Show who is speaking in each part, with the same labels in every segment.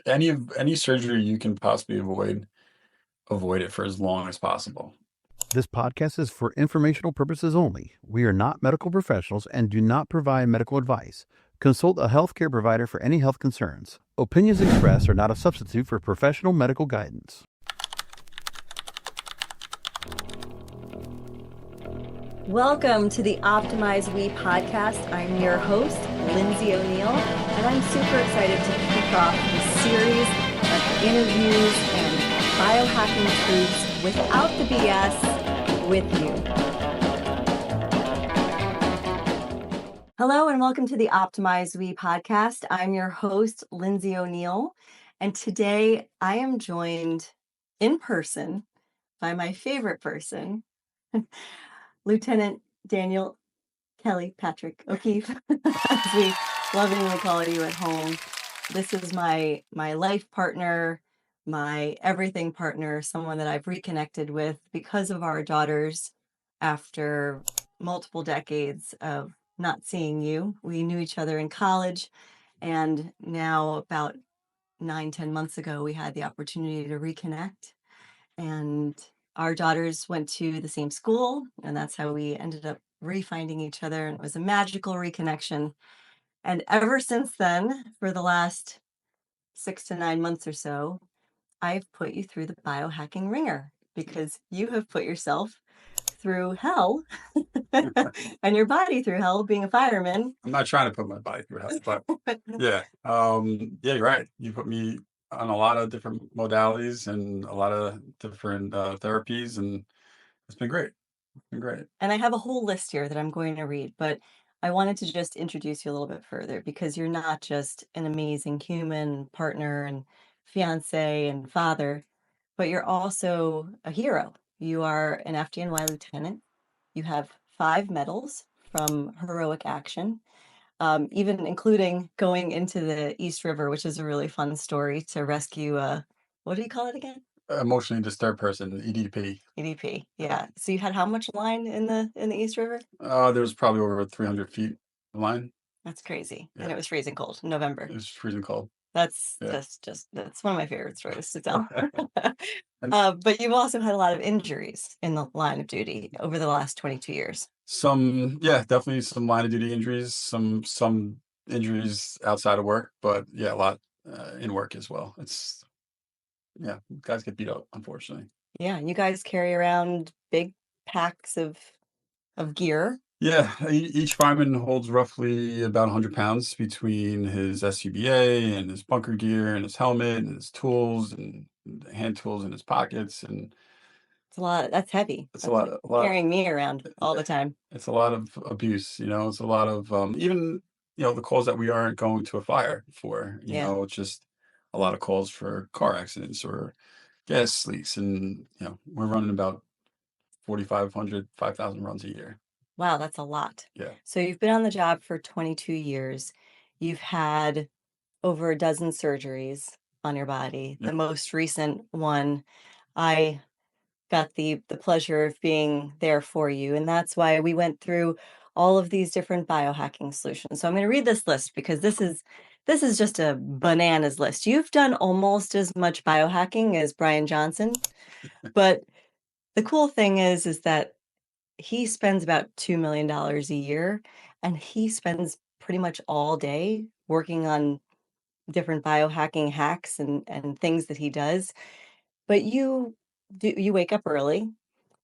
Speaker 1: Any surgery you can possibly avoid it for as long as possible.
Speaker 2: This podcast is for informational purposes only. We are not medical professionals and do not provide medical advice. Consult a healthcare provider for any health concerns. Opinions expressed are not a substitute for professional medical guidance.
Speaker 3: Welcome to the Optimize We podcast. I'm your host, Lindsay O'Neill, and I'm super excited to kick off this series of interviews and biohacking truths without the BS with you. Hello and welcome to the Optimize We podcast. I'm your host, Lindsay O'Neill, and today I am joined in person by my favorite person, Lieutenant Daniel Kelly Patrick O'Keefe, as we lovingly call you at home. This is my life partner, my everything partner, someone that I've reconnected with because of our daughters after multiple decades of not seeing you. We knew each other in college, and now about 9-10 months ago, we had the opportunity to reconnect. And our daughters went to the same school, and that's how we ended up refinding each other. And it was a magical reconnection. And ever since then, for the last 6 to 9 months or so, I've put you through the biohacking ringer because you have put yourself through hell and your body through hell being a fireman.
Speaker 1: I'm not trying to put my body through hell, but yeah, you're right. You put me on a lot of different modalities and a lot of different therapies, and it's been great. It's been great.
Speaker 3: And I have a whole list here that I'm going to read, but I wanted to just introduce you a little bit further because you're not just an amazing human partner and fiancé and father, but you're also a hero. You are an FDNY Lieutenant. You have 5 medals from heroic action, even including going into the East River, which is a really fun story to rescue, what do you call it again?
Speaker 1: Emotionally disturbed person, EDP.
Speaker 3: EDP, yeah. So you had how much line in the East River?
Speaker 1: There was probably over 300 feet of line.
Speaker 3: That's crazy.
Speaker 1: Yeah.
Speaker 3: And it was freezing cold in November.
Speaker 1: It was freezing cold.
Speaker 3: That's
Speaker 1: Yeah.
Speaker 3: just that's one of my favorite stories to tell. But you've also had a lot of injuries in the line of duty over the last 22 years.
Speaker 1: Definitely some line of duty injuries, some injuries outside of work, but yeah, a lot in work as well. Guys get beat up, unfortunately.
Speaker 3: Yeah, and you guys carry around big packs of gear.
Speaker 1: Yeah, each fireman holds roughly about 100 pounds between his SUBA and his bunker gear and his helmet and his tools and hand tools in his pockets. And
Speaker 3: It's a lot. That's heavy.
Speaker 1: it's
Speaker 3: That's
Speaker 1: a lot,
Speaker 3: like
Speaker 1: a lot.
Speaker 3: carrying me around all the time.
Speaker 1: It's a lot of abuse, it's a lot of even, the calls that we aren't going to a fire for,
Speaker 3: Yeah.
Speaker 1: it's just a lot of calls for car accidents or gas leaks. And, we're running about 4,500, 5,000 runs a year.
Speaker 3: Wow, that's a lot.
Speaker 1: Yeah.
Speaker 3: So you've been on the job for 22 years. You've had over a dozen surgeries on your body.
Speaker 1: Yeah.
Speaker 3: The most recent one, I got the pleasure of being there for you. And that's why we went through all of these different biohacking solutions. So I'm going to read this list because this is just a bananas list. You've done almost as much biohacking as Brian Johnson. But the cool thing is that he spends about $2 million a year, and he spends pretty much all day working on different biohacking hacks and things that he does. But you wake up early,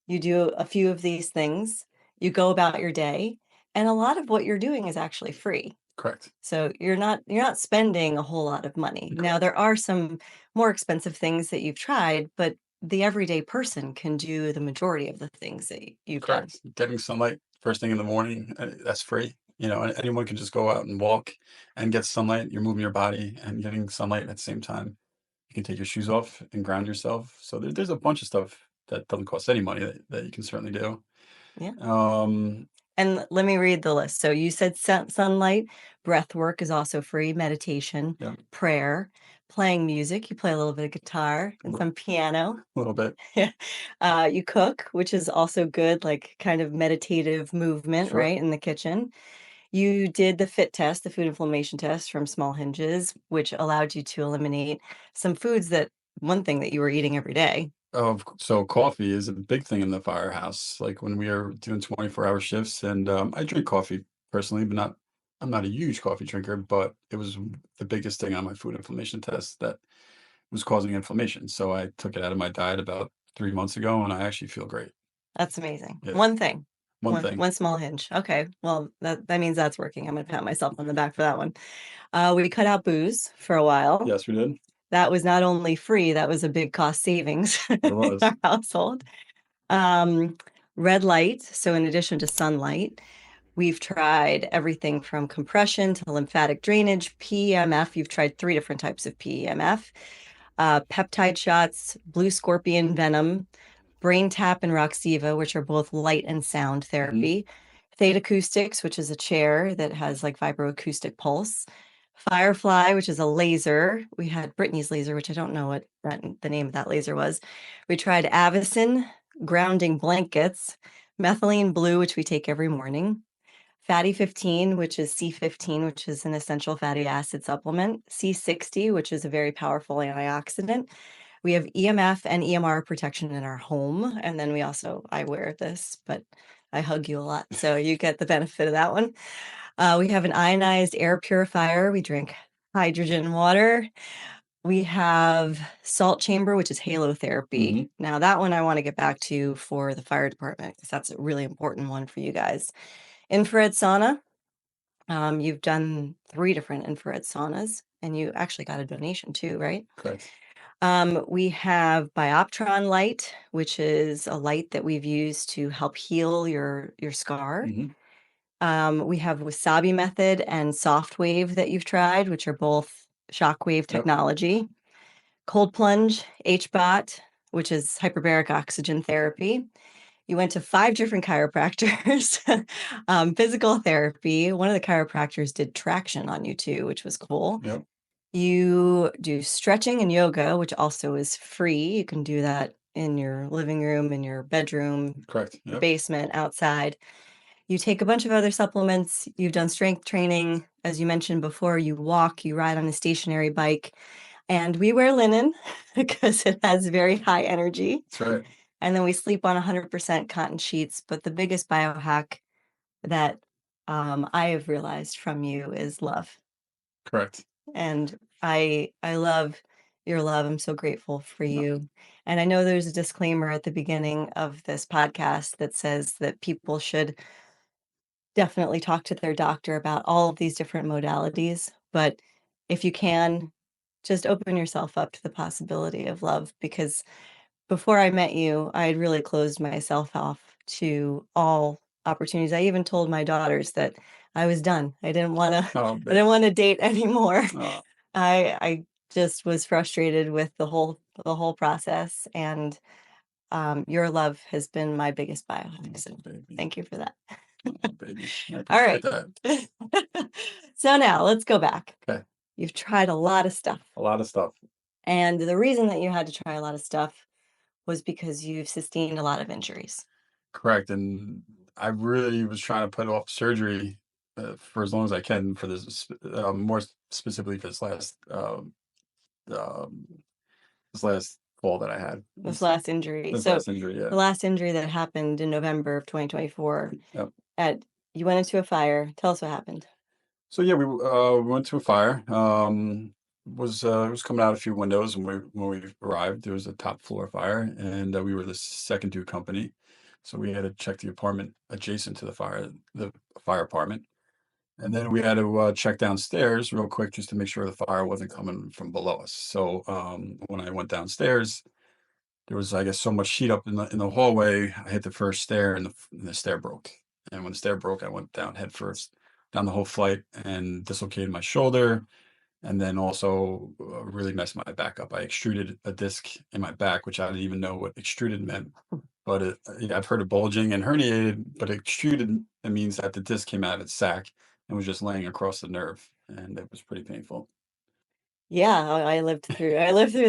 Speaker 3: you do a few of these things, you go about your day, and a lot of what you're doing is actually free.
Speaker 1: Correct.
Speaker 3: So you're not spending a whole lot of money.
Speaker 1: Correct.
Speaker 3: Now there are some more expensive things that you've tried, but the everyday person can do the majority of the things that you've done.
Speaker 1: Correct. Getting sunlight first thing in the morning, that's free. Anyone can just go out and walk and get sunlight. You're moving your body and getting sunlight at the same time. You can take your shoes off and ground yourself. So there's a bunch of stuff that doesn't cost any money that you can certainly do.
Speaker 3: Yeah.
Speaker 1: Um,
Speaker 3: And let me read the list. So you said sunlight, breath work is also free, meditation,
Speaker 1: Yeah.
Speaker 3: prayer, playing music. You play a little bit of guitar and some piano.
Speaker 1: A little bit.
Speaker 3: You cook, which is also good, like kind of meditative movement,
Speaker 1: Sure.
Speaker 3: right, in the kitchen. You did the FIT test, the food inflammation test from Small Hinges, which allowed you to eliminate some foods that one thing that you were eating every day.
Speaker 1: So coffee is a big thing in the firehouse. Like when we are doing 24-hour shifts, and I drink coffee personally, but not. I'm not a huge coffee drinker, but it was the biggest thing on my food inflammation test that was causing inflammation. So I took it out of my diet about 3 months ago, and I actually feel great.
Speaker 3: That's amazing.
Speaker 1: Yeah,
Speaker 3: One thing.
Speaker 1: one thing.
Speaker 3: One small hinge. Okay. Well, that means that's working. I'm gonna pat myself on the back for that one. We cut out booze for a while.
Speaker 1: Yes, we did.
Speaker 3: That was not only free, that was a big cost savings
Speaker 1: It
Speaker 3: in
Speaker 1: was.
Speaker 3: our household. Um, red light. So in addition to sunlight, we've tried everything from compression to lymphatic drainage, PEMF. You've tried 3 different types of PEMF, peptide shots, blue scorpion venom, Brain Tap and Roxiva, which are both light and sound
Speaker 1: Mhm.
Speaker 3: therapy, Theta Acoustics, which is a chair that has like vibroacoustic pulse, Firefly, which is a laser. We had Brittany's laser, which I don't know what the name of that laser was. We tried Avicin, grounding blankets, methylene blue, which we take every morning, Fatty 15, which is C15, which is an essential fatty acid supplement, C60, which is a very powerful antioxidant. We have EMF and EMR protection in our home. And then I wear this, but I hug you a lot. So you get the benefit of that one. We have an ionized air purifier. We drink hydrogen water. We have salt chamber, which is halotherapy.
Speaker 1: Mhm.
Speaker 3: Now, that one I want to get back to for the fire department because that's a really important one for you guys. Infrared sauna. You've done 3 different infrared saunas, and you actually got a donation too, right?
Speaker 1: Correct.
Speaker 3: We have Bioptron light, which is a light that we've used to help heal your scar.
Speaker 1: Mhm.
Speaker 3: We have Wasabi method and soft wave that you've tried, which are both shockwave
Speaker 1: Yep.
Speaker 3: technology. Cold plunge, HBOT, which is hyperbaric oxygen therapy. You went to 5 different chiropractors, physical therapy. One of the chiropractors did traction on you too, which was cool.
Speaker 1: Yep.
Speaker 3: You do stretching and yoga, which also is free. You can do that in your living room, in your bedroom,
Speaker 1: Correct.
Speaker 3: your
Speaker 1: Yep.
Speaker 3: basement, outside. You take a bunch of other supplements. You've done strength training. As you mentioned before, you walk, you ride on a stationary bike, and we wear linen because it has very high energy.
Speaker 1: That's right.
Speaker 3: And then we sleep on 100% cotton sheets. But the biggest biohack that I have realized from you is love.
Speaker 1: Correct.
Speaker 3: And I love your love. I'm so grateful for you. And I know there's a disclaimer at the beginning of this podcast that says that people should definitely talk to their doctor about all of these different modalities, but if you can, just open yourself up to the possibility of love because before I met you, I had really closed myself off to all opportunities. I even told my daughters that I was done. I didn't wanna
Speaker 1: Oh,
Speaker 3: I didn't
Speaker 1: baby.
Speaker 3: wanna date anymore.
Speaker 1: Oh,
Speaker 3: I just was frustrated with the whole process, and, your love has been my biggest biohack, so
Speaker 1: baby.
Speaker 3: thank you for that.
Speaker 1: Oh, baby. I
Speaker 3: Alright.
Speaker 1: appreciate that.
Speaker 3: So now let's go back.
Speaker 1: Okay.
Speaker 3: You've tried a lot of stuff,
Speaker 1: A lot of stuff.
Speaker 3: and the reason that you had to try a lot of stuff was because you've sustained a lot of injuries.
Speaker 1: Correct. And I really was trying to put off surgery for as long as I can for more specifically for um, this last fall that I had.
Speaker 3: This last injury.
Speaker 1: This
Speaker 3: So
Speaker 1: last injury. Yeah.
Speaker 3: the last injury that happened in November of 2024
Speaker 1: Yep.
Speaker 3: at you went into a fire. Tell us what happened.
Speaker 1: So yeah, we went to a fire. It was coming out a few windows, and when we arrived, there was a top floor fire, and we were the second due company, so we had to check the apartment adjacent to the fire apartment, and then we had to check downstairs real quick just to make sure the fire wasn't coming from below us. So when I went downstairs, there was, I guess, so much sheet up in the hallway. I hit the first stair, and the stair broke. And when the stair broke, I went down head first down the whole flight and dislocated my shoulder, and then also really messed my back up. I extruded a disc in my back, which I didn't even know what extruded meant. But yeah, I've heard of bulging and herniated, but extruded, it means that the disc came out of its sac and was just laying across the nerve, and it was pretty painful.
Speaker 3: Yeah, I lived through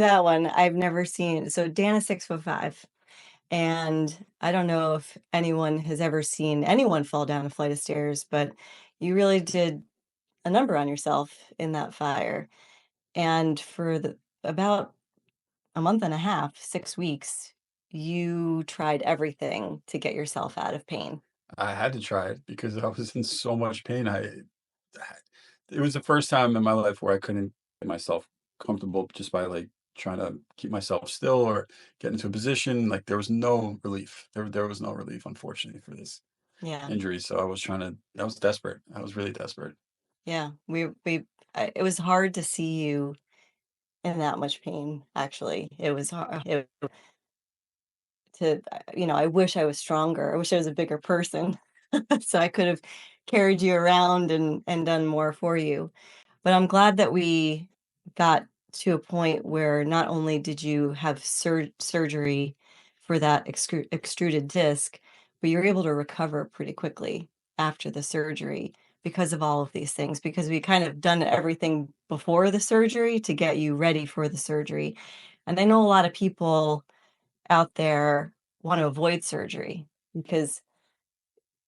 Speaker 3: that one. I've never seen so Dan is 6'5", and I don't know if anyone has ever seen anyone fall down a flight of stairs, but you really did a number on yourself in that fire. And for about a month and a half, 6 weeks, you tried everything to get yourself out of pain.
Speaker 1: I had to try it because I was in so much pain. It was the first time in my life where I couldn't get myself comfortable just by like trying to keep myself still or get into a position. Like there was no relief. There was no relief, unfortunately, for this
Speaker 3: Yeah.
Speaker 1: injury. So I was desperate. I was really desperate.
Speaker 3: Yeah. It was hard to see you in that much pain, actually. It was hard I wish I was stronger. I wish I was a bigger person so I could have carried you around and done more for you. But I'm glad that we got to a point where not only did you have surgery for that extruded disc, but you were able to recover pretty quickly after the surgery because of all of these things, because we kind of done everything before the surgery to get you ready for the surgery. And I know a lot of people out there want to avoid surgery because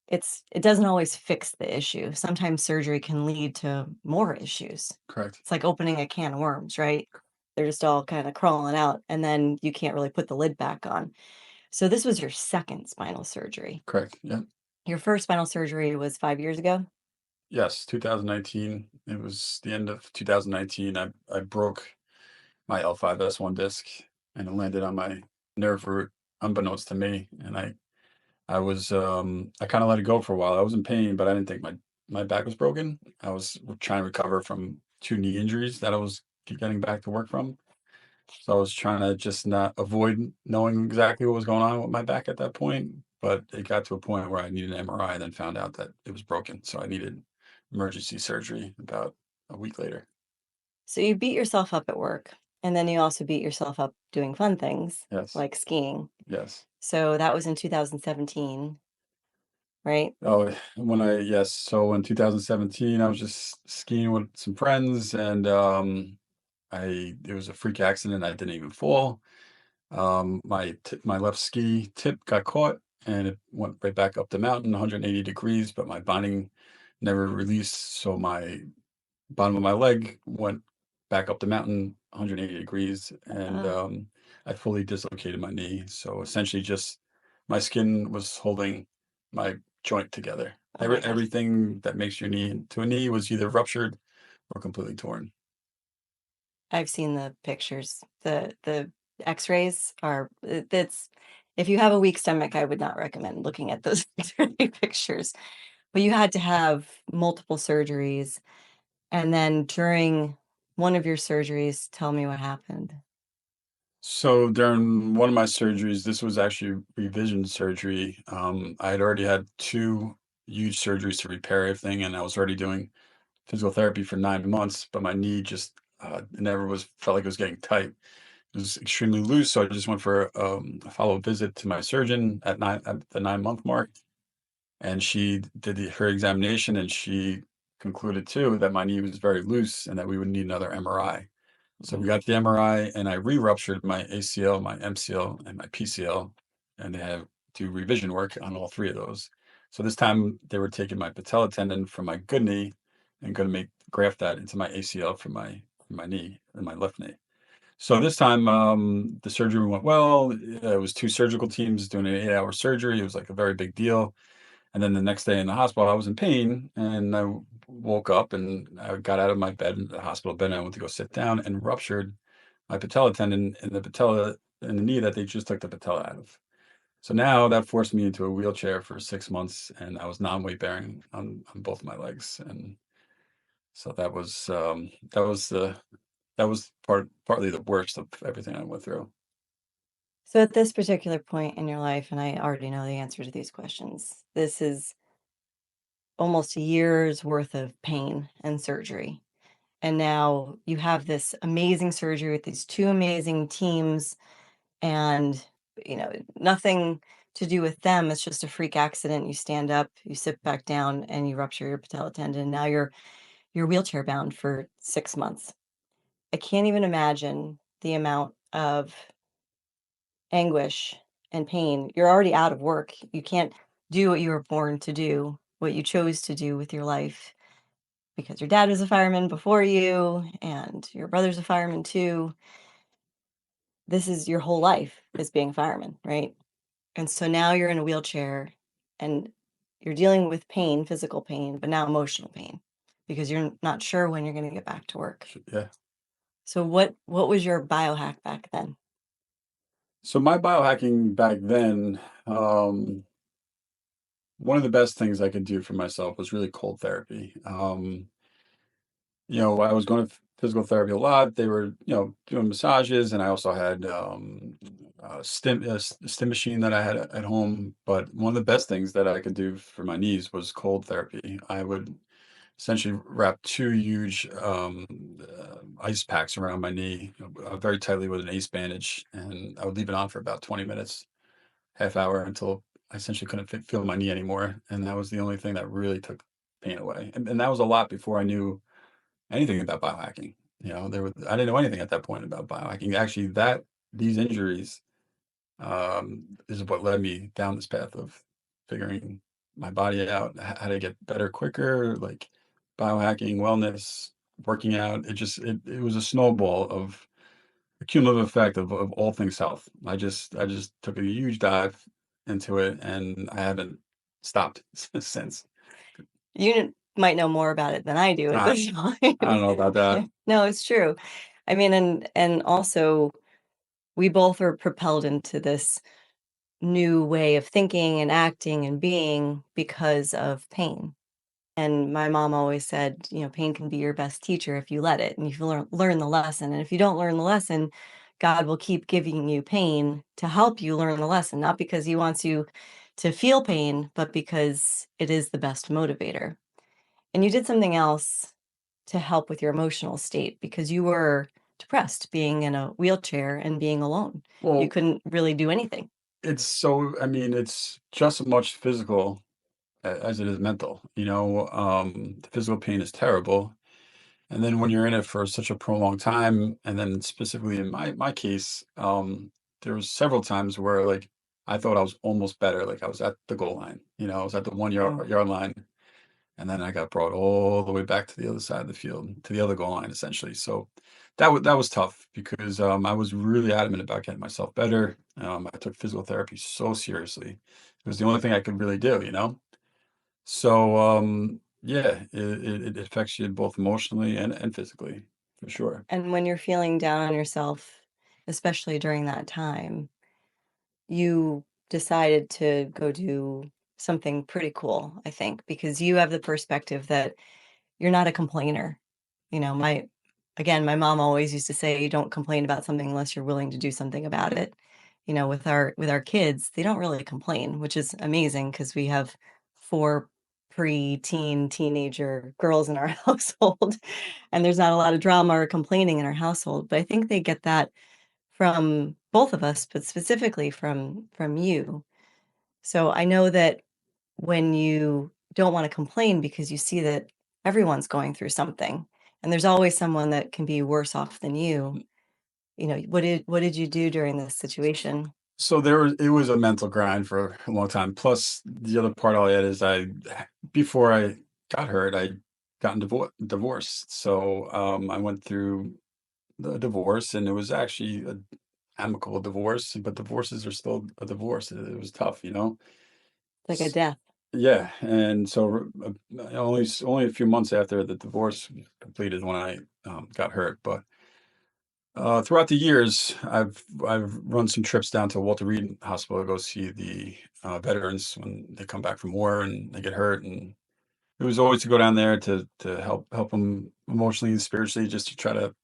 Speaker 3: it doesn't always fix the issue. Sometimes surgery can lead to more issues.
Speaker 1: Correct.
Speaker 3: It's like opening a can of worms, right? They're just all kind of crawling out, and then you can't really put the lid back on. So this was your second spinal surgery.
Speaker 1: Correct. Yeah.
Speaker 3: Your first spinal surgery was 5 years ago?
Speaker 1: Yes. 2019. It was the end of 2019. I broke my L5S1 disc and it landed on my nerve root unbeknownst to me. And I kind of let it go for a while. I was in pain, but I didn't think my back was broken. I was trying to recover from two knee injuries that I was getting back to work from. So I was trying to just not avoid knowing exactly what was going on with my back at that point. But it got to a point where I needed an MRI and then found out that it was broken. So I needed emergency surgery about a week later.
Speaker 3: So you beat yourself up at work, and then you also beat yourself up doing fun things
Speaker 1: Yes.
Speaker 3: like skiing.
Speaker 1: Yes.
Speaker 3: So that was in 2017, right?
Speaker 1: Oh, yes. So in 2017, I was just skiing with some friends and it was a freak accident. I didn't even fall. My left ski tip got caught and it went right back up the mountain, 180 degrees, but my binding never released. So my bottom of my leg went back up the mountain 180 degrees and
Speaker 3: Uh,
Speaker 1: I fully dislocated my knee. So essentially just my skin was holding my joint together.
Speaker 3: oh my gosh.
Speaker 1: Everything that makes your knee into a knee was either ruptured or completely torn.
Speaker 3: I've seen the pictures. The X-rays are that's if you have a weak stomach, I would not recommend looking at those X-ray pictures. But you had to have multiple surgeries, and then during one of your surgeries, tell me what happened.
Speaker 1: So during one of my surgeries, this was actually revision surgery. I had already had two huge surgeries to repair everything, and I was already doing physical therapy for 9 months, but my knee just it never was felt like it was getting tight. It was extremely loose, so I just went for a follow-up visit to my surgeon at the 9 month mark, and she did her examination, and she concluded too that my knee was very loose and that we would need another MRI. So we
Speaker 3: Mm.
Speaker 1: got the MRI, and I re-ruptured my ACL, my MCL, and my PCL, and they had do revision work on all three of those. So this time they were taking my patella tendon from my good knee and going to make graft that into my ACL for my knee and my left knee. So this time the surgery went well. It was two surgical teams doing an 8 hour surgery. It was like a very big deal. And then the next day in the hospital, I was in pain and I woke up and I got out of my bed in the hospital bed and I went to go sit down and ruptured my patella tendon in the patella in the knee that they just took the patella out of. So now that forced me into a wheelchair for 6 months and I was non-weight bearing on both my legs. And so that was partly the worst of everything I went through.
Speaker 3: So at this particular point in your life, and I already know the answer to these questions, this is almost a year's worth of pain and surgery. And now you have this amazing surgery with these two amazing teams and nothing to do with them. It's just a freak accident. You stand up, you sit back down, and you rupture your patella tendon. Now you're wheelchair bound for 6 months. I can't even imagine the amount of anguish and pain. You're already out of work. You can't do what you were born to do. what you chose to do with your life because your dad was a fireman before you and your brother's a fireman too. This is your whole life is being a fireman, right? And so now you're in a wheelchair and you're dealing with pain, physical pain, but now emotional pain because you're not sure when you're going to get back to work.
Speaker 1: Yeah.
Speaker 3: So what was your biohack back then?
Speaker 1: So my biohacking back then, one of the best things I could do for myself was really cold therapy. I was going to physical therapy a lot. They were, doing massages, and I also had a stim machine that I had at home. But one of the best things that I could do for my knees was cold therapy. I would essentially wrap two huge ice packs around my knee, very tightly with an ace bandage, and I would leave it on for about 20 minutes, half hour, until I essentially couldn't feel my knee anymore, and that was the only thing that really took pain away. And that was a lot before I knew anything about biohacking. I didn't know anything at that point about biohacking. Actually, that these injuries is what led me down this path of figuring my body out, how to get better quicker, like biohacking, wellness, working out. It was a snowball of a cumulative effect of all things health. I just took a huge dive into it, and I haven't stopped since.
Speaker 3: Might know more about it than I do at
Speaker 1: I,
Speaker 3: this
Speaker 1: I don't
Speaker 3: point.
Speaker 1: know about that.
Speaker 3: No, it's true. I mean, and also we both are propelled into this new way of thinking and acting and being because of pain. And my mom always said, pain can be your best teacher if you let it and if you learn the lesson. And if you don't learn the lesson, God will keep giving you pain to help you learn the lesson, not because he wants you to feel pain, but because it is the best motivator. And you did something else to help with your emotional state because you were depressed being in a wheelchair and being alone. You
Speaker 1: Well,
Speaker 3: couldn't really do anything.
Speaker 1: I mean, it's just as much physical as it is mental. The physical pain is terrible. And then when you're in it for such a prolonged time, and then specifically in my case, there was several times where, like, I thought I was almost better, like I was at the goal line. I was at the 1 yard line, and then I got brought all the way back to the other side of the field, to the other goal line, essentially. So that was tough because I was really adamant about getting myself better. I took physical therapy so seriously; it was the only thing I could really do. So, yeah, it affects you both emotionally and physically, for sure.
Speaker 3: And when you're feeling down on yourself, especially during that time, you decided to go do something pretty cool, I think, because you have the perspective that you're not a complainer. My mom always used to say, you don't complain about something unless you're willing to do something about it. With our kids, they don't really complain, which is amazing because we have four pre-teen teenager girls in our household, and there's not a lot of drama or complaining in our household. But I think they get that from both of us, but specifically from you. So I know that when you don't want to complain because you see that everyone's going through something and there's always someone that can be worse off than you. What did you do during this situation?
Speaker 1: So it was a mental grind for a long time. Plus, the other part I'll add is before I got hurt, I gotten divorced. So, I went through the divorce, and it was actually a amicable divorce, but divorces are still a divorce. It was tough.
Speaker 3: It's like a death.
Speaker 1: Yeah, and so only a few months after the divorce was completed when I got hurt. But throughout the years, I've run some trips down to Walter Reed Hospital to go see the veterans when they come back from war and they get hurt, and it was always to go down there to help them emotionally and spiritually, just to try to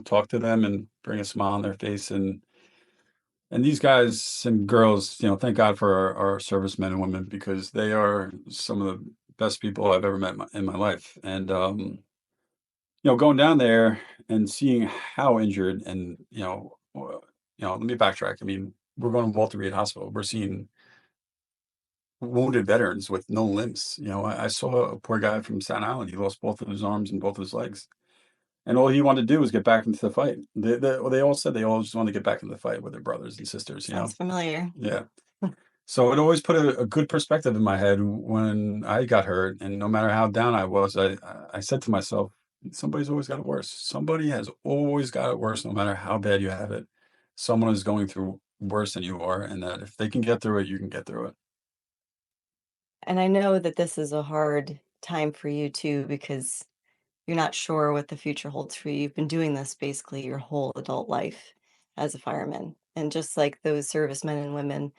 Speaker 1: talk to them and bring a smile on their face. And these guys and girls, thank God for our servicemen and women, because they are some of the best people I've ever met in my life. And, going down there and seeing how injured and, let me backtrack. I mean, we're going to Walter Reed Hospital. We're seeing wounded veterans with no limbs. I saw a poor guy from Staten Island. He lost both of his arms and both of his legs. And all he wanted to do was get back into the fight. They all said they all just wanted to get back into the fight with their brothers and sisters.
Speaker 3: Sounds familiar.
Speaker 1: Yeah. So it always put a good perspective in my head when I got hurt, and no matter how down I was, I said to myself, somebody's always got it worse. Somebody has always got it worse, no matter how bad you have it. Someone is going through worse than you are, and that if they can get through it, you can get through it.
Speaker 3: And I know that this is a hard time for you too, because you're not sure what the future holds for you. You've been doing this basically your whole adult life as a fireman. And just like those servicemen and women,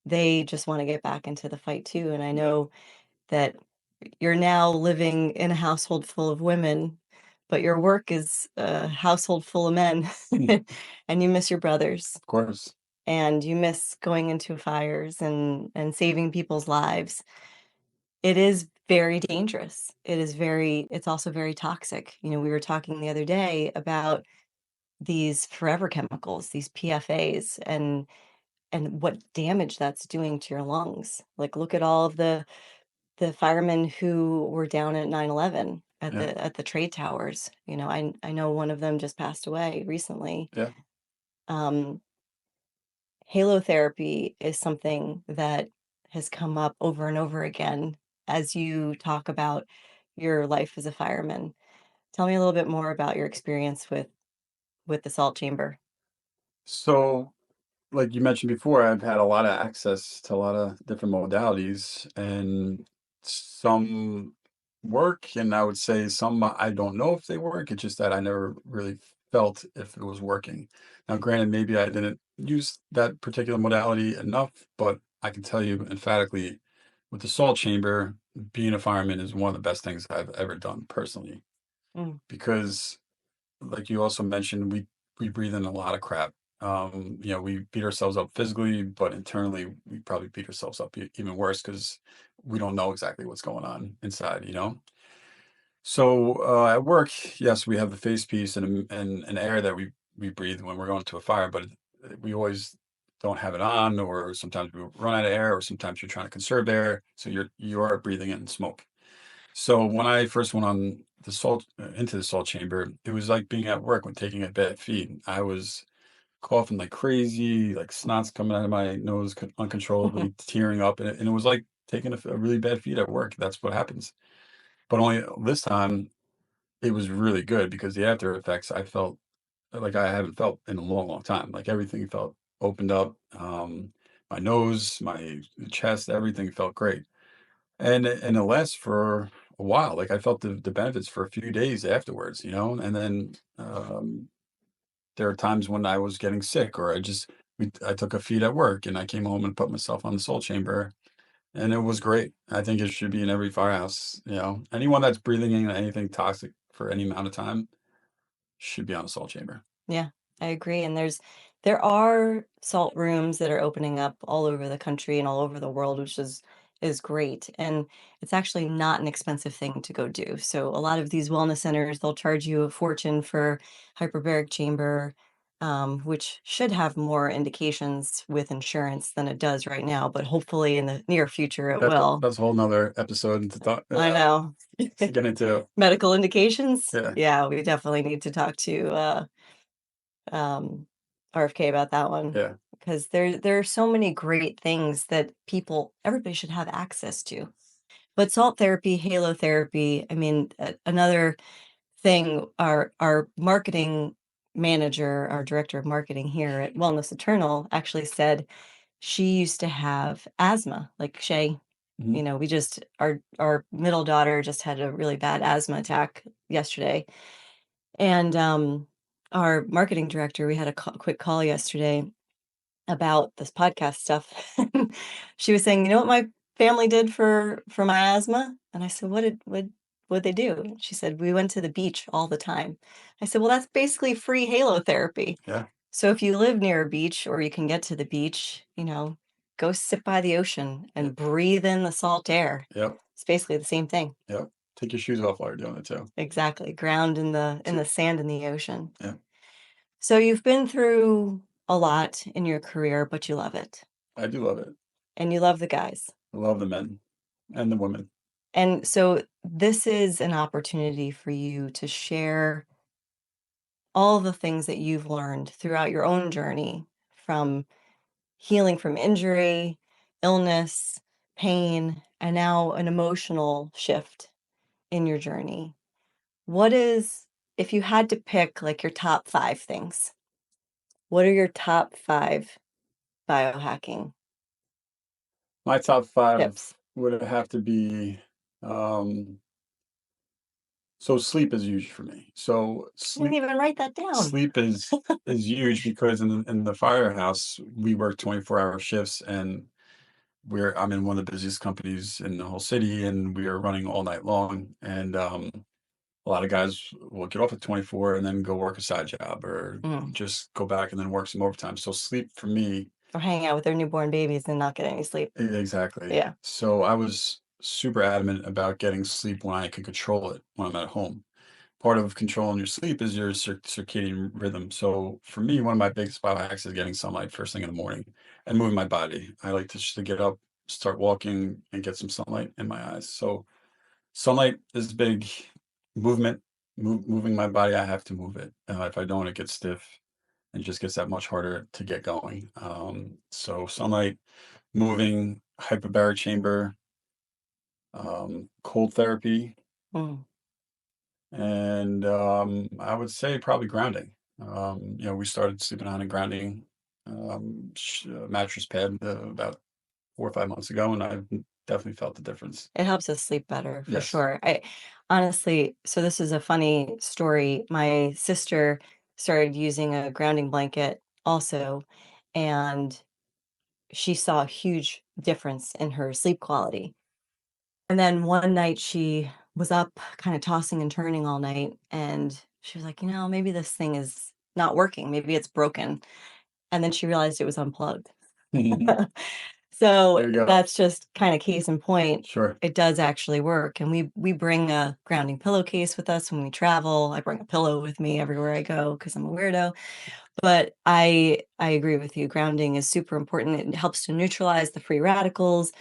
Speaker 3: they just want to get back into the fight too. And I know that you're now living in a household full of women, but your work is a household full of men.
Speaker 1: Hmm.
Speaker 3: And you miss your brothers
Speaker 1: Of course.
Speaker 3: and you miss going into fires and saving people's lives. It is very dangerous. It's also very toxic. You know, we were talking the other day about these forever chemicals, these PFAs, and what damage that's doing to your lungs. Like, look at all of the firemen who were down at 9/11 at
Speaker 1: Yeah.
Speaker 3: the trade towers. You know, I know one of them just passed away recently.
Speaker 1: Yeah.
Speaker 3: Um, Halotherapy is something that has come up over and over again as you talk about your life as a fireman. Tell me a little bit more about your experience with the salt chamber.
Speaker 1: So, like you mentioned before, I've had a lot of access to a lot of different modalities, and some work, and I would say some I don't know if they work. It's just that I never really felt if it was working. Now, granted, maybe I didn't use that particular modality enough, but I can tell you emphatically with the salt chamber, being a fireman is one of the best things I've ever done personally
Speaker 3: Mm,
Speaker 1: because like you also mentioned, we breathe in a lot of crap. We beat ourselves up physically, but internally, we probably beat ourselves up even worse because we don't know exactly what's going on inside. So at work, yes, we have the face piece and an air that we breathe when we're going to a fire, but we always don't have it on, or sometimes we run out of air, or sometimes you're trying to conserve air, so you are breathing in smoke. So when I first went on the salt into the salt chamber, it was like being at work when taking a bad feed. I was coughing like crazy, like snot's coming out of my nose uncontrollably, tearing up, and it was like taking a really bad feed at work. That's what happens. But only this time, it was really good because the after effects I felt like I haven't felt in a long, long time. Like everything felt opened up. My nose, my chest, everything felt great. And it lasts for a while. Like, I felt the benefits for a few days afterwards, and then, there are times when I was getting sick or I took a feed at work and I came home and put myself on the salt chamber, and it was great. I think it should be in every firehouse. Anyone that's breathing in anything toxic for any amount of time should be on a salt chamber.
Speaker 3: yeah, I agree. And there are salt rooms that are opening up all over the country and all over the world, which is great. And it's actually not an expensive thing to go do. So a lot of these wellness centers, they'll charge you a fortune for hyperbaric chamber, which should have more indications with insurance than it does right now, but hopefully in the near future it
Speaker 1: That's a
Speaker 3: will.
Speaker 1: that's a whole nother episode to talk
Speaker 3: I know.
Speaker 1: to get into.
Speaker 3: Medical indications?
Speaker 1: Yeah,
Speaker 3: Yeah, we definitely need to talk to um, RFK about that one
Speaker 1: yeah.
Speaker 3: because there are so many great things that everybody should have access to. But salt therapy, halotherapy, I mean, another thing, our marketing manager, our director of marketing here at Wellness Eternal actually said she used to have asthma, like Shay.
Speaker 1: Mhm.
Speaker 3: You know, our middle daughter just had a really bad asthma attack yesterday. And our marketing director, we had a quick call yesterday about this podcast stuff. She was saying, "You know what my family did for my asthma?" And I said, "What they do?" And she said, "We went to the beach all the time." I said, "Well, that's basically free halotherapy.
Speaker 1: Yeah,
Speaker 3: So if you live near a beach or you can get to the beach, go sit by the ocean
Speaker 1: yeah,
Speaker 3: and breathe in the salt air.
Speaker 1: yep,
Speaker 3: It's basically the same thing."
Speaker 1: yep. Take your shoes off while you're doing it too.
Speaker 3: Exactly. Ground in
Speaker 1: T
Speaker 3: the sand in the ocean.
Speaker 1: Yeah,
Speaker 3: So you've been through a lot in your career, but you love it.
Speaker 1: I do love it.
Speaker 3: And you love the guys.
Speaker 1: I love the men and the women.
Speaker 3: And so this is an opportunity for you to share all the things that you've learned throughout your own journey from healing from injury illness, pain, and now an emotional shift in your journey. What is, if you had to pick like your top 5 things, what are your top 5 biohacking
Speaker 1: My top 5
Speaker 3: tips?
Speaker 1: would have to be, um so sleep is huge for me. So
Speaker 3: I didn't even write that down.
Speaker 1: sleep is huge because in the firehouse, we work 24-hour shifts, and I'm in one of the busiest companies in the whole city, and we are running all night long, and, a lot of guys will get off at 24 and then go work a side job or
Speaker 3: Mm.
Speaker 1: just go back and then work some overtime. So sleep for me.
Speaker 3: Or hanging out with their newborn babies and not getting any sleep.
Speaker 1: Exactly.
Speaker 3: Yeah.
Speaker 1: So I was super adamant about getting sleep when I could control it when I'm at home. Part of controlling your sleep is your circadian rhythm. So for me, one of my biggest biohacks is getting sunlight first thing in the morning and moving my body. I like to just to get up, start walking, and get some sunlight in my eyes. So sunlight is big. Movement, moving my body. I have to move it. If I don't, it gets stiff and just gets that much harder to get going. So sunlight, moving, hyperbaric chamber, cold therapy,
Speaker 3: Mm.
Speaker 1: and I would say probably grounding. We started sleeping on a grounding mattress pad about 4 or 5 months ago, and I've definitely felt the difference.
Speaker 3: It helps us sleep better for
Speaker 1: Yes.
Speaker 3: sure. I honestly, so this is a funny story. My sister started using a grounding blanket also, and she saw a huge difference in her sleep quality. And then one night she was up kind of tossing and turning all night, and she was like, maybe this thing is not working. Maybe it's broken. And then she realized it was unplugged.
Speaker 1: There
Speaker 3: So
Speaker 1: you go.
Speaker 3: that's just kind of case in point.
Speaker 1: Sure.
Speaker 3: It does actually work. And we bring a grounding pillowcase with us when we travel. I bring a pillow with me everywhere I go because I'm a weirdo. But I agree with you. Grounding is super important. It helps to neutralize the free radicals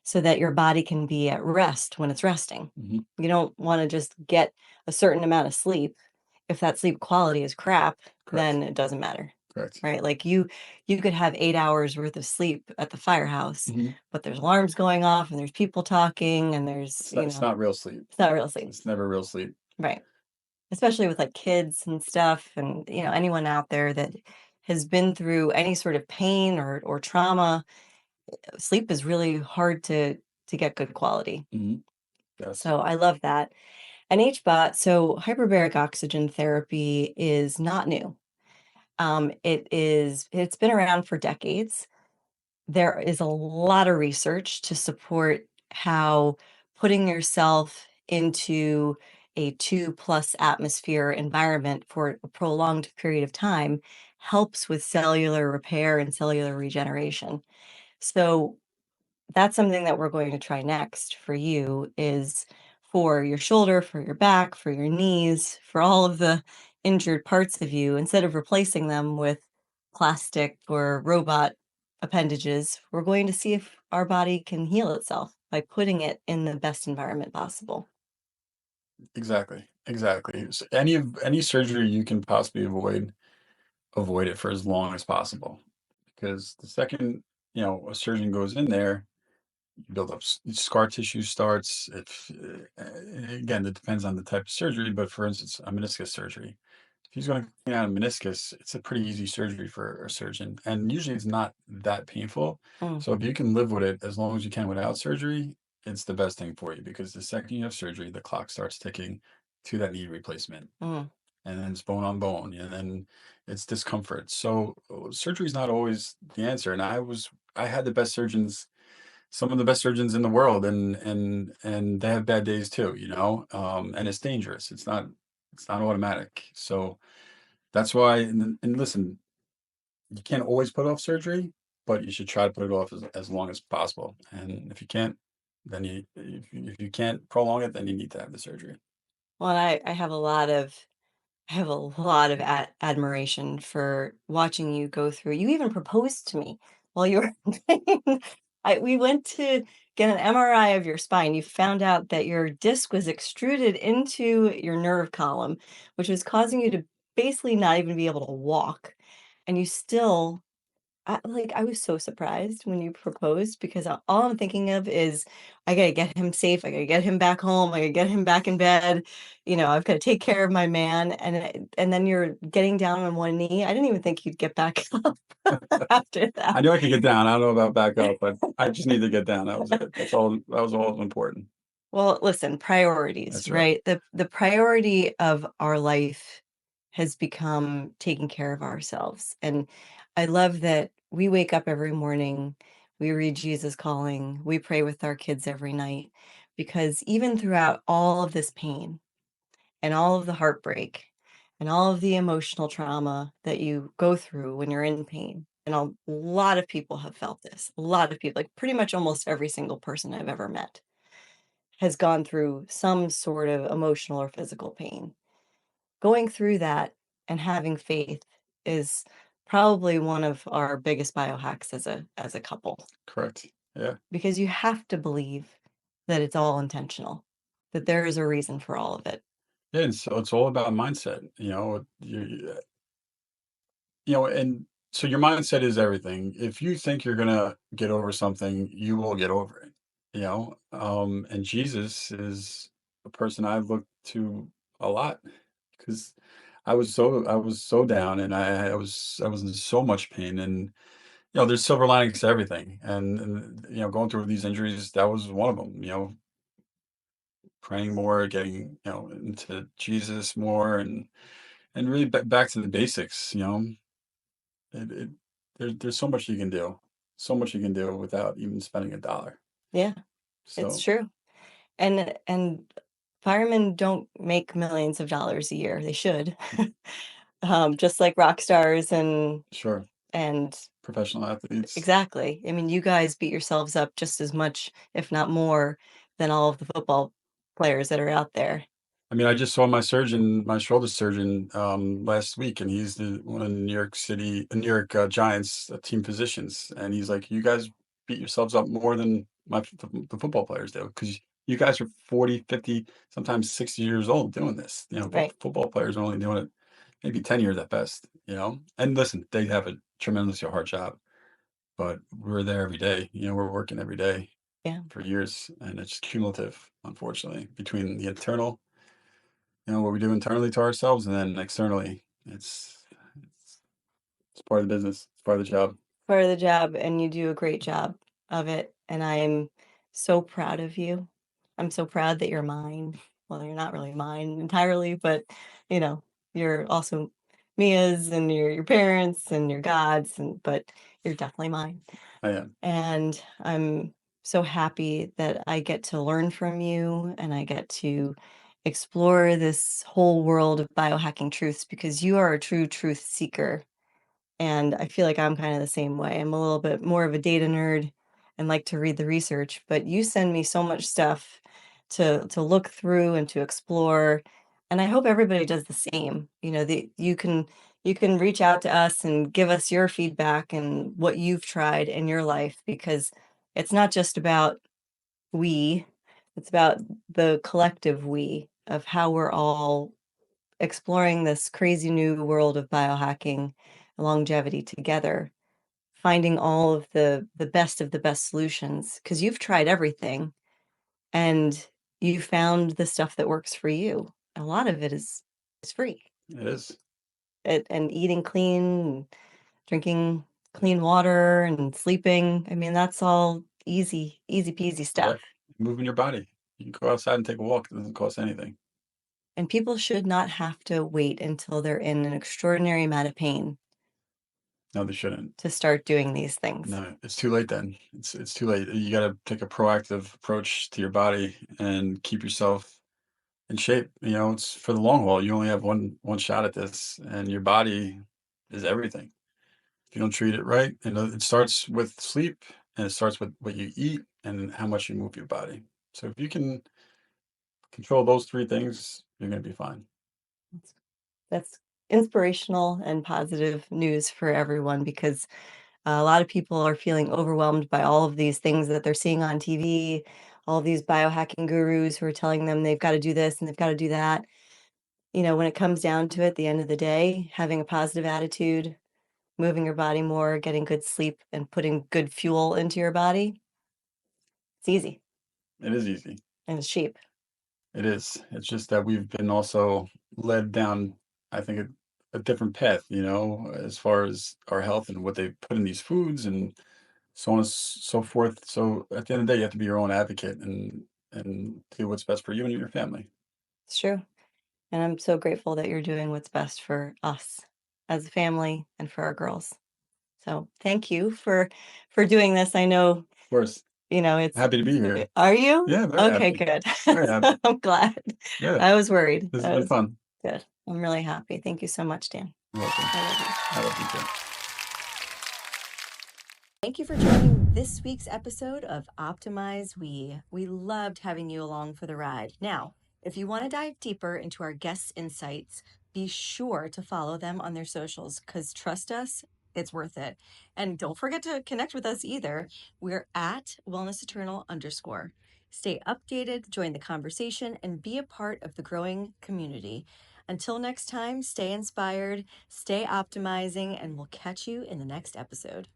Speaker 3: so that your body can be at rest when it's resting.
Speaker 1: Hmm.
Speaker 3: You don't want to just get a certain amount of sleep. If that sleep quality is crap,
Speaker 1: Correct.
Speaker 3: then it doesn't matter.
Speaker 1: Correct.
Speaker 3: Right? Like you could have 8 hours worth of sleep at the firehouse,
Speaker 1: Hmm.
Speaker 3: but there's alarms going off and there's people talking and there's,
Speaker 1: It's not real sleep.
Speaker 3: it's not real sleep.
Speaker 1: It's never real sleep.
Speaker 3: Right. Especially with like kids and stuff and anyone out there that has been through any sort of pain or trauma, sleep is really hard to get good quality.
Speaker 1: Hmm. Yes.
Speaker 3: So I love that. And HBOT, so hyperbaric oxygen therapy is not new. It's been around for decades. There is a lot of research to support how putting yourself into a 2+ atmosphere environment for a prolonged period of time helps with cellular repair and cellular regeneration. So that's something that we're going to try next for you is for your shoulder, for your back, for your knees, for all of the injured parts of you, instead of replacing them with plastic or robot appendages, we're going to see if our body can heal itself by putting it in the best environment possible.
Speaker 1: Exactly. Exactly. So any surgery you can possibly avoid it for as long as possible. Because the second, a surgeon goes in there, you build up scar tissue starts. If again, it depends on the type of surgery, but for instance, a meniscus surgery. If he's going to clean out a meniscus, it's a pretty easy surgery for a surgeon, and usually it's not that painful.
Speaker 3: Mm,
Speaker 1: So if you can live with it as long as you can without surgery, it's the best thing for you because the second you have surgery, the clock starts ticking to that knee replacement,
Speaker 3: mm.
Speaker 1: and then it's bone on bone, and then it's discomfort. So surgery is not always the answer. And I had the best surgeons, some of the best surgeons in the world, and they have bad days too, and it's dangerous. It's not automatic. So that's why, and listen, you can't always put off surgery, but you should try to put it off as long as possible. And if you can't, then if you can't prolong it, then you need to have the surgery.
Speaker 3: Well, I have a lot of admiration for watching you go through. You even proposed to me while you were in pain. We went to get an MRI of your spine. You found out that your disc was extruded into your nerve column, which was causing you to basically not even be able to walk. And you still I was so surprised when you proposed because all I'm thinking of is, "I gotta get him safe, I gotta get him back home, I gotta get him back in bed, I've gotta take care of my man," and then you're getting down on one knee. I didn't even think you'd get back up after
Speaker 1: I
Speaker 3: that.
Speaker 1: knew I could get down. I don't know about back up, but I just need to get down. That was it. That was all important.
Speaker 3: Well, listen, priorities,
Speaker 1: That's right.
Speaker 3: right? The priority of our life has become taking care of ourselves. And I love that we wake up every morning, we read Jesus Calling, we pray with our kids every night, because even throughout all of this pain and all of the heartbreak and all of the emotional trauma that you go through when you're in pain, and a lot of people have felt this, a lot of people, like pretty much almost every single person I've ever met has gone through some sort of emotional or physical pain. Going through that and having faith is probably one of our biggest biohacks as a couple,
Speaker 1: Correct. Yeah.
Speaker 3: because you have to believe that it's all intentional, that there is a reason for all of it.
Speaker 1: Yeah, and so it's all about mindset, and so your mindset is everything. If you think you're gonna get over something, you will get over it, and Jesus is a person I look to a lot because I was so down and I was in so much pain and there's silver linings to everything and going through these injuries that was one of them, praying more, getting into Jesus more and really back to the basics, it there's so much you can do. So much you can do without even spending a dollar.
Speaker 3: Yeah, it's
Speaker 1: So,
Speaker 3: true. And firemen don't make millions of dollars a year. They should. Just like rock stars
Speaker 1: sure,
Speaker 3: and
Speaker 1: professional athletes.
Speaker 3: exactly. I mean, you guys beat yourselves up just as much, if not more, than all of the football players that are out there.
Speaker 1: I mean, I just saw my shoulder surgeon, last week, and he's the one of the New York, Giants, team physicians, and he's like, "You guys beat yourselves up more than the football players do, because you guys are 40, 50, sometimes 60 years old doing this."
Speaker 3: Right.
Speaker 1: Football players are only doing it maybe 10 years at best, And listen, they have a tremendously hard job, but we're there every day, we're working every day
Speaker 3: Yeah.
Speaker 1: for years, and it's cumulative, unfortunately, between the internal what we do internally to ourselves and then externally. It's it's part of the business. It's part of the job.
Speaker 3: Part of the job, and you do a great job of it. And I am so proud of you. I'm so proud that you're mine. Well, you're not really mine entirely, but you know, you're also Mia's and your parents and your God's, and but you're definitely mine.
Speaker 1: I am.
Speaker 3: And I'm so happy that I get to learn from you and I get to explore this whole world of biohacking truths because you are a true truth seeker. And I feel like I'm kind of the same way. I'm a little bit more of a data nerd and like to read the research, but you send me so much stuff to look through and to explore. And I hope everybody does the same. You can reach out to us and give us your feedback and what you've tried in your life because it's not just about we, it's about the collective we of how we're all exploring this crazy new world of biohacking and longevity together, finding all of the best solutions because you've tried everything and you found the stuff that works for you. A lot of it is free.
Speaker 1: It is.
Speaker 3: And eating clean, and drinking clean water and sleeping. I mean, that's all easy peasy
Speaker 1: Yeah.
Speaker 3: stuff.
Speaker 1: Moving your body. You can go outside and take a walk. It doesn't cost anything.
Speaker 3: And people should not have to wait until they're in an extraordinary amount of pain
Speaker 1: No, they shouldn't.
Speaker 3: to start doing these things.
Speaker 1: No, it's too late then. It's too late. You got to take a proactive approach to your body and keep yourself in shape. It's for the long haul. You only have one shot at this, and your body is everything. If you don't treat it right, and it starts with sleep, and it starts with what you eat and how much you move your body. So if you can control those three things, you're going to be fine.
Speaker 3: That's inspirational and positive news for everyone because a lot of people are feeling overwhelmed by all of these things that they're seeing on TV, all of these biohacking gurus who are telling them they've got to do this and they've got to do that. When it comes down to it, at the end of the day, having a positive attitude, moving your body more, getting good sleep, and putting good fuel into your body, it's easy
Speaker 1: It is easy.
Speaker 3: and it's cheap.
Speaker 1: It is. It's just that we've been also led down, I think, a different path, as far as our health and what they put in these foods and so on and so forth. So at the end of the day, you have to be your own advocate and do what's best for you and your family.
Speaker 3: It's true. And I'm so grateful that you're doing what's best for us as a family and for our girls. So thank you for doing this. I know,
Speaker 1: Of course,
Speaker 3: it's
Speaker 1: happy to be here.
Speaker 3: are you?
Speaker 1: Yeah, very
Speaker 3: Okay,
Speaker 1: happy.
Speaker 3: good.
Speaker 1: Very happy.
Speaker 3: I'm glad.
Speaker 1: Yeah,
Speaker 3: I was worried.
Speaker 1: this has
Speaker 3: I
Speaker 1: been
Speaker 3: was
Speaker 1: fun.
Speaker 3: good. I'm really happy. Thank you so much, Dan.
Speaker 1: You're welcome.
Speaker 3: I love you.
Speaker 1: I love you too.
Speaker 3: Thank you for joining this week's episode of Optimize We. We loved having you along for the ride. Now, if you want to dive deeper into our guests' insights, be sure to follow them on their socials because trust us, it's worth it. And don't forget to connect with us either. We're at wellnesseternal_. Stay updated, join the conversation, and be a part of the growing community. Until next time, stay inspired, stay optimizing, and we'll catch you in the next episode.